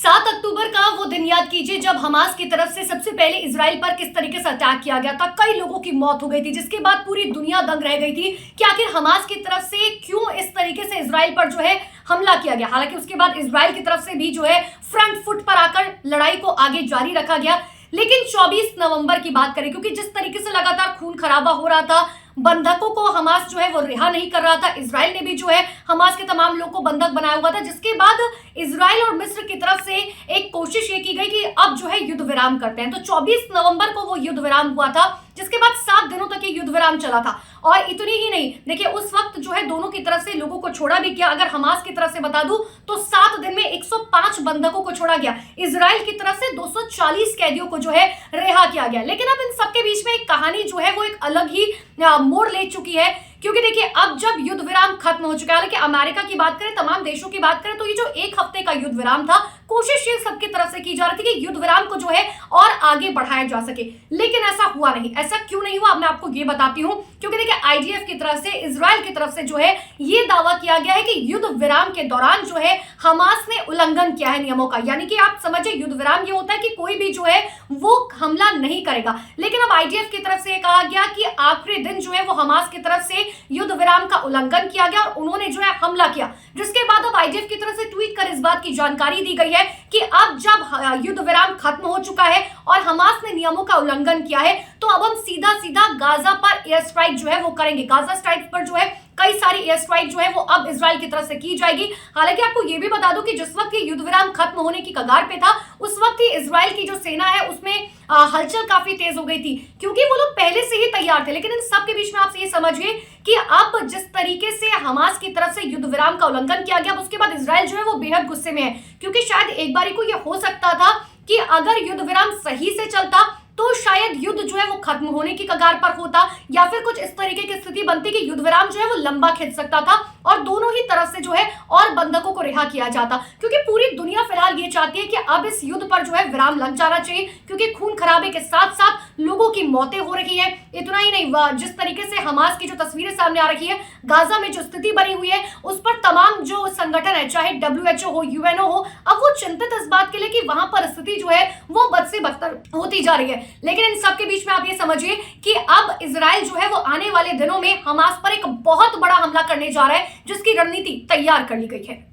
7 अक्टूबर का वो दिन याद कीजिए जब हमास की तरफ से सबसे पहले इजराइल पर किस तरीके से अटैक किया गया था। कई लोगों की मौत हो गई थी, जिसके बाद पूरी दुनिया दंग रह गई थी कि आखिर हमास की तरफ से क्यों इस तरीके से इजराइल पर जो है हमला किया गया। हालांकि उसके बाद इजराइल की तरफ से भी जो है फ्रंट फुट पर आकर लड़ाई को आगे जारी रखा गया। लेकिन 24 नवंबर की बात करें, क्योंकि जिस तरीके से लगातार खून खराबा हो रहा था, बंधकों को हमास जो है वो रिहा नहीं कर रहा था। इजराइल ने भी जो है हमास के तमाम लोगों को बंधक बनाया हुआ था, जिसके बाद इजराइल और मिस्र की तरफ से एक कोशिश ये की गई कि अब जो है युद्ध विराम करते हैं। तो 24 नवंबर को वो युद्ध विराम हुआ था, जिसके बाद 7 दिनों तक ये युद्ध विराम चला था। और इतनी ही नहीं, देखिए उस वक्त जो है दोनों की तरफ से लोगों को छोड़ा भी किया। अगर हमास की तरफ से बता दूं तो 7 दिन में 105 बंधकों को छोड़ा गया। इजराइल की तरफ से 240 कैदियों को जो है रिहा किया गया। लेकिन अब इन सबके बीच में एक कहानी जो है वो एक अलग ही मोड़ ले चुकी है, क्योंकि देखिए अब जब युद्ध विराम खत्म हो चुका है, हालांकि अमेरिका की बात करें, तमाम देशों की बात करें, तो ये जो 1 हफ्ते का युद्ध विराम था, कोशिश ये सबकी तरफ से की जा रही थी कि युद्ध विराम को जो है और आगे बढ़ाया जा सके। लेकिन ऐसा हुआ नहीं। ऐसा क्यों नहीं हुआ, अब मैं आपको ये बताती हूं। क्योंकि देखिए आईडीएफ की तरफ से, इजराइल की तरफ से जो है ये दावा किया गया है कि युद्ध विराम के दौरान जो है हमास ने उल्लंघन किया है नियमों का। यानी कि आप समझिए, युद्ध विराम ये होता है कि कोई भी जो है वो हमला नहीं करेगा। लेकिन अब आईडीएफ की तरफ से कहा गया कि आखिरी दिन जो है वो हमास की तरफ से युद्ध विराम का उल्लंघन किया गया और उन्होंने जो है हमला किया। जिसके बाद अब आईडीएफ की तरफ से ट्वीट कर इस बात की जानकारी दी गई है कि अब जब युद्ध विराम खत्म हो चुका है और हमास ने नियमों का उल्लंघन किया है, तो अब हम सीधा सीधा गाजा पर एयर स्ट्राइक जो है वो करेंगे। गाजा स्ट्राइक पर जो है कई सारी एयर स्ट्राइक जो है वो अब इजराइल की तरफ से की जाएगी। हालांकि आपको ये भी बता दूं कि जिस वक्त ये युद्ध विराम खत्म होने की कगार पे था, उस वक्त ही इजराइल की जो सेना है उसमें हलचल काफी तेज हो गई थी, क्योंकि वो लोग पहले से ही तैयार थे। लेकिन इन सब के बीच में आप ये समझिए कि अब जिस तरीके से हमास की तरफ से युद्ध विराम का उल्लंघन किया गया, उसके बाद इजराइल जो है वो बेहद गुस्से में है। क्योंकि शायद एक बारी को ये हो सकता था कि अगर युद्ध विराम सही से चलता तो शायद युद्ध जो है वो खत्म होने की कगार पर होता, या फिर कुछ इस तरीके की स्थिति बनती कि युद्ध विराम जो है वो लंबा खिंच सकता था और दोनों ही तरफ से जो है और बंधकों को रिहा किया जाता। क्योंकि पूरी दुनिया फिलहाल ये चाहती है कि अब इस युद्ध पर जो है विराम लग जाना चाहिए, क्योंकि खून खराबे के साथ साथ लोगों की मौतें हो रही है। इतना ही नहीं, जिस तरीके से हमास की जो तस्वीरें सामने आ रही है, गाजा में जो स्थिति बनी हुई है, उस पर तमाम जो संगठन है, चाहे WHO हो, यूएनओ हो, अब वो चिंतित इस बात के लिए कि वहां पर स्थिति जो है वो बद से बदतर होती जा रही है। लेकिन इन सब के बीच में आप ये समझिए कि अब इजराइल जो है वो आने वाले दिनों में हमास पर एक बहुत बड़ा हमला करने जा रहा है, जिसकी रणनीति तैयार कर ली गई है।